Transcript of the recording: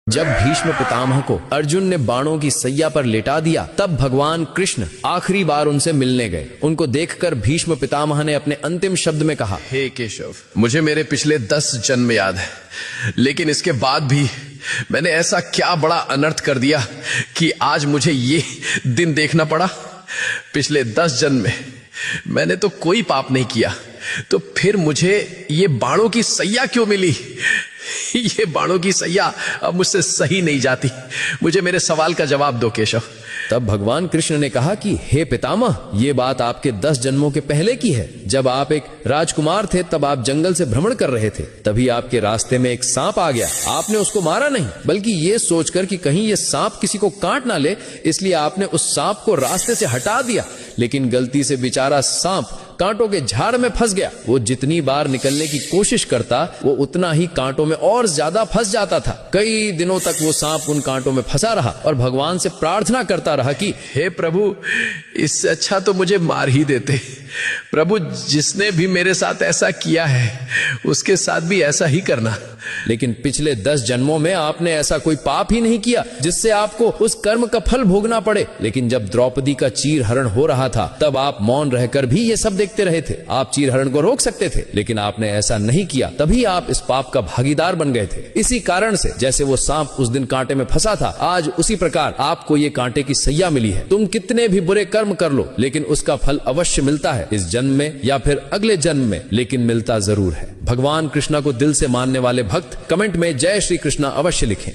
जब भीष्म पितामह को अर्जुन ने बाणों की सैया पर लेटा दिया, तब भगवान कृष्ण आखिरी बार उनसे मिलने गए। उनको देखकर भीष्म पितामह ने अपने अंतिम शब्द में कहा, हे केशव, मुझे मेरे पिछले 10 जन्म याद है, लेकिन इसके बाद भी मैंने ऐसा क्या बड़ा अनर्थ कर दिया कि आज मुझे ये दिन देखना पड़ा। पिछले 10 जन्म में मैंने तो कोई पाप नहीं किया, तो फिर मुझे ये बाणों की सैया क्यों मिली? ये बाणों की सैया अब मुझसे सही नहीं जाती। मुझे मेरे सवाल का जवाब दो केशव। तब भगवान कृष्ण ने कहा कि हे पितामह, ये बात आपके 10 जन्मों के पहले की है। जब आप एक राजकुमार थे, तब आप जंगल से भ्रमण कर रहे थे। तभी आपके रास्ते में एक सांप आ गया। आपने उसको मारा नहीं, बल्कि ये सोचकर कि कहीं ये सांप किसी को काट ना ले, इसलिए आपने उस सांप को रास्ते से हटा दिया। लेकिन गलती से बेचारा सांप कांटों के झाड़ में फंस गया। वो जितनी बार निकलने की कोशिश करता, वो उतना ही कांटों में और ज्यादा फंस जाता था। कई दिनों तक वो सांप उन कांटों में फंसा रहा और भगवान से प्रार्थना करता रहा कि हे प्रभु, इससे अच्छा तो मुझे मार ही देते। प्रभु, जिसने भी मेरे साथ ऐसा किया है, उसके साथ भी ऐसा ही करना। लेकिन पिछले 10 जन्मों में आपने ऐसा कोई पाप ही नहीं किया जिससे आपको उस कर्म का फल भोगना पड़े। लेकिन जब द्रौपदी का चीरहरण हो रहा था, तब आप मौन रहकर भी ये सब देखते रहे थे। आप चीरहरण को रोक सकते थे, लेकिन आपने ऐसा नहीं किया। तभी आप इस पाप का भागीदार बन गए थे। इसी कारण से जैसे वो सांप उस दिन कांटे में फंसा था, आज उसी प्रकार आपको ये कांटे की सैया मिली है। तुम कितने भी बुरे कर्म कर लो, लेकिन उसका फल अवश्य मिलता है, इस जन्म में या फिर अगले जन्म में, लेकिन मिलता जरूर है। भगवान कृष्णा को दिल से मानने वाले भक्त कमेंट में जय श्री कृष्णा अवश्य लिखें।